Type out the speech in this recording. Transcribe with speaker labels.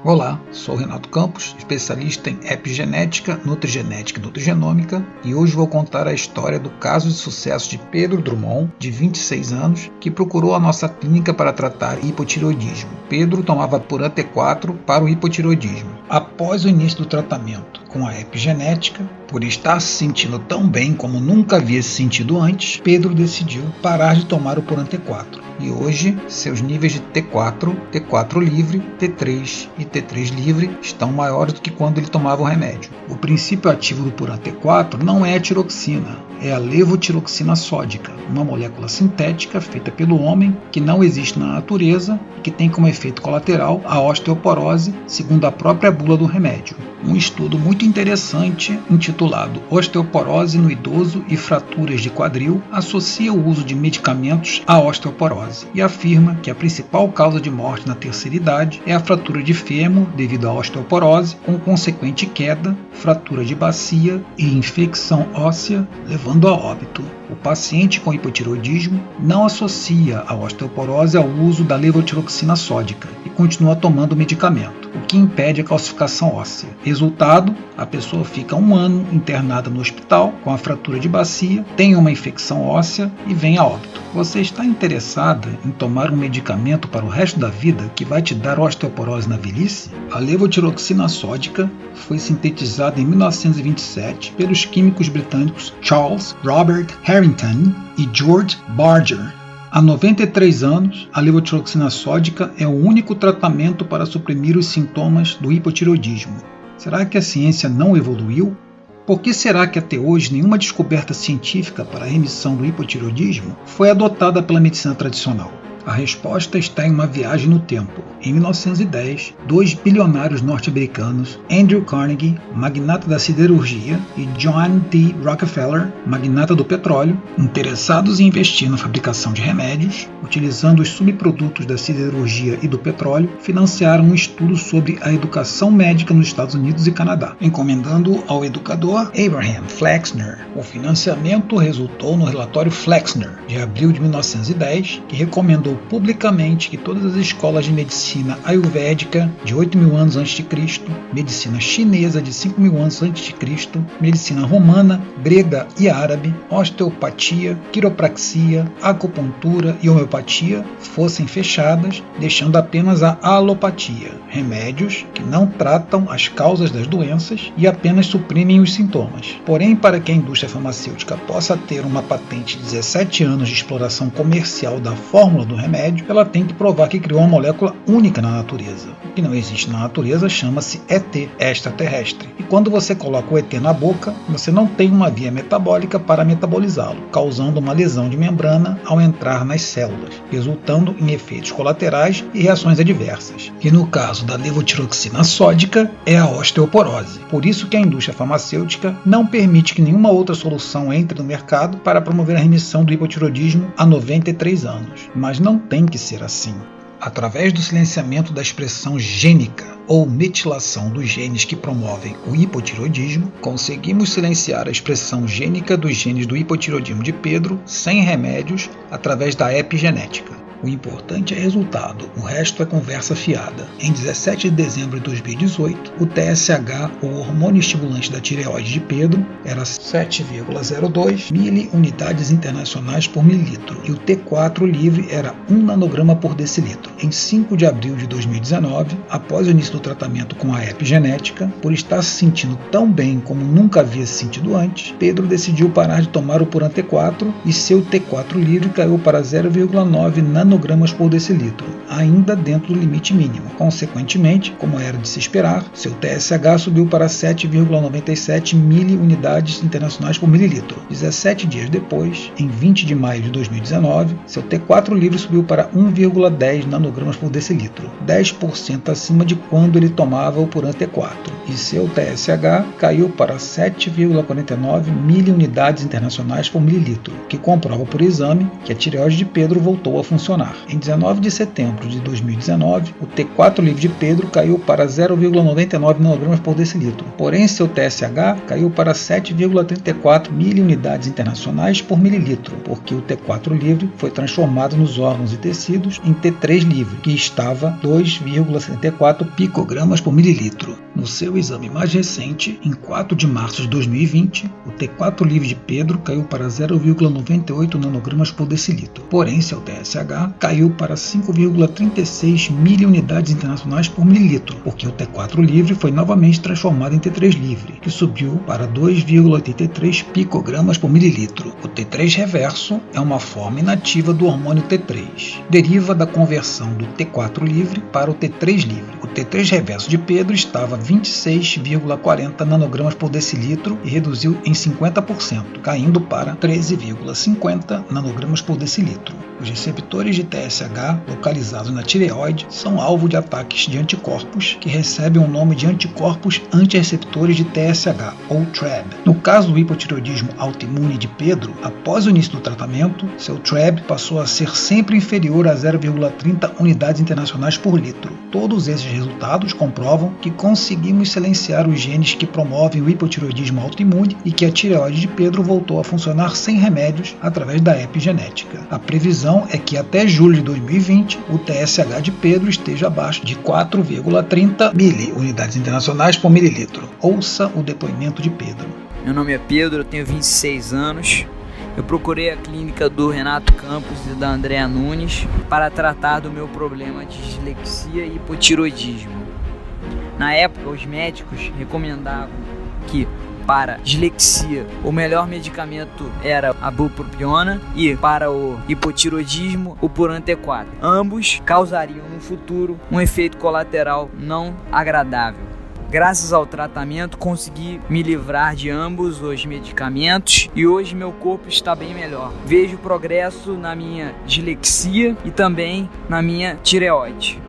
Speaker 1: Olá, sou Renato Campos, especialista em epigenética, nutrigenética e nutrigenômica, e hoje vou contar a história do caso de sucesso de Pedro Drummond, de 26 anos, que procurou a nossa clínica para tratar hipotireoidismo. Pedro tomava Puran T4 para o hipotireoidismo. Após o início do tratamento com a epigenética, por estar se sentindo tão bem como nunca havia se sentido antes, Pedro decidiu parar de tomar o Puran T4. E hoje, seus níveis de T4, T4 livre, T3 e T3 livre estão maiores do que quando ele tomava o remédio. O princípio ativo do Puran T4 não é a tiroxina, é a levotiroxina sódica, uma molécula sintética feita pelo homem que não existe na natureza e que tem como efeito colateral a osteoporose, segundo a própria bula do remédio. Um estudo muito interessante, intitulado Osteoporose no idoso e fraturas de quadril, associa o uso de medicamentos à osteoporose e afirma que a principal causa de morte na terceira idade é a fratura de fêmur devido à osteoporose, com consequente queda, fratura de bacia e infecção óssea, levando a óbito. O paciente com hipotireoidismo não associa a osteoporose ao uso da levotiroxina sódica e continua tomando o medicamento, o que impede a calcificação óssea. Resultado, a pessoa fica 1 ano internada no hospital com a fratura de bacia, tem uma infecção óssea e vem a óbito. Você está interessada em tomar um medicamento para o resto da vida que vai te dar osteoporose na velhice? A levotiroxina sódica foi sintetizada em 1927 pelos químicos britânicos Charles Robert Harrington e George Barger. Há 93 anos, a levotiroxina sódica é o único tratamento para suprimir os sintomas do hipotireoidismo. Será que a ciência não evoluiu? Por que será que até hoje nenhuma descoberta científica para a remissão do hipotireoidismo foi adotada pela medicina tradicional? A resposta está em uma viagem no tempo. Em 1910, 2 bilionários norte-americanos, Andrew Carnegie, magnata da siderurgia, e John D. Rockefeller, magnata do petróleo, interessados em investir na fabricação de remédios, utilizando os subprodutos da siderurgia e do petróleo, financiaram um estudo sobre a educação médica nos Estados Unidos e Canadá, encomendando ao educador Abraham Flexner. O financiamento resultou no relatório Flexner, de abril de 1910, que recomendou publicamente que todas as escolas de medicina ayurvédica de 8.000 anos a.C., medicina chinesa de 5.000 anos a.C., medicina romana, grega e árabe, osteopatia, quiropraxia, acupuntura e homeopatia fossem fechadas, deixando apenas a alopatia, remédios que não tratam as causas das doenças e apenas suprimem os sintomas. Porém, para que a indústria farmacêutica possa ter uma patente de 17 anos de exploração comercial da fórmula do remédio, ela tem que provar que criou uma molécula única na natureza. O que não existe na natureza chama-se ET, extraterrestre. E quando você coloca o ET na boca, você não tem uma via metabólica para metabolizá-lo, causando uma lesão de membrana ao entrar nas células, resultando em efeitos colaterais e reações adversas. E no caso da levotiroxina sódica, é a osteoporose. Por isso que a indústria farmacêutica não permite que nenhuma outra solução entre no mercado para promover a remissão do hipotireoidismo há 93 anos. Mas não tem que ser assim. Através do silenciamento da expressão gênica ou metilação dos genes que promovem o hipotireoidismo, conseguimos silenciar a expressão gênica dos genes do hipotireoidismo de Pedro sem remédios através da epigenética. O importante é resultado, o resto é conversa fiada. Em 17 de dezembro de 2018, o TSH, o hormônio estimulante da tireoide de Pedro, era 7,02 miliunidades internacionais por mililitro e o T4 livre era 1 nanograma por decilitro. Em 5 de abril de 2019, após o início do tratamento com a epigenética, por estar se sentindo tão bem como nunca havia se sentido antes, Pedro decidiu parar de tomar o Puran T4 e seu T4 livre caiu para 0,9 nanogramas por decilitro, ainda dentro do limite mínimo. Consequentemente, como era de se esperar, seu TSH subiu para 7,97 miliunidades internacionais por mililitro. 17 dias depois, em 20 de maio de 2019, seu T4 livre subiu para 1,10 nanogramas por decilitro, 10% acima de quando ele tomava o Puran T4, e seu TSH caiu para 7,49 miliunidades internacionais por mililitro, que comprova por exame que a tireoide de Pedro voltou a funcionar. funcionar. Em 19 de setembro de 2019, o T4 livre de Pedro caiu para 0,99 nanogramas por decilitro, porém seu TSH caiu para 7,34 miliunidades internacionais por mililitro, porque o T4 livre foi transformado nos órgãos e tecidos em T3 livre, que estava 2,74 picogramas por mililitro. No seu exame mais recente, em 4 de março de 2020, o T4 livre de Pedro caiu para 0,98 nanogramas por decilitro, porém seu TSH caiu para 5,36 miliunidades internacionais por mililitro, porque o T4 livre foi novamente transformado em T3 livre, que subiu para 2,83 picogramas por mililitro. O T3 reverso é uma forma inativa do hormônio T3. Deriva da conversão do T4 livre para o T3 livre. O T3 reverso de Pedro estava 26,40 nanogramas por decilitro e reduziu em 50%, caindo para 13,50 nanogramas por decilitro. Os receptores de TSH localizados na tireoide são alvo de ataques de anticorpos que recebem o nome de anticorpos antirreceptores de TSH, ou TREB. No caso do hipotireoidismo autoimune de Pedro, após o início do tratamento, seu TREB passou a ser sempre inferior a 0,30 unidades internacionais por litro. Todos esses resultados comprovam que conseguimos silenciar os genes que promovem o hipotireoidismo autoimune e que a tireoide de Pedro voltou a funcionar sem remédios através da epigenética. A previsão é que até julho de 2020 o TSH de Pedro esteja abaixo de 4,30 miliunidades internacionais por mililitro. Ouça o depoimento de Pedro.
Speaker 2: Meu nome é Pedro, eu tenho 26 anos. Eu procurei a clínica do Renato Campos e da Andréa Nunes para tratar do meu problema de dislexia e hipotireoidismo. Na época, os médicos recomendavam que para dislexia o melhor medicamento era a bupropiona e para o hipotireoidismo o Puran T4. Ambos causariam no futuro um efeito colateral não agradável. Graças ao tratamento consegui me livrar de ambos os medicamentos e hoje meu corpo está bem melhor. Vejo progresso na minha dislexia e também na minha tireoide.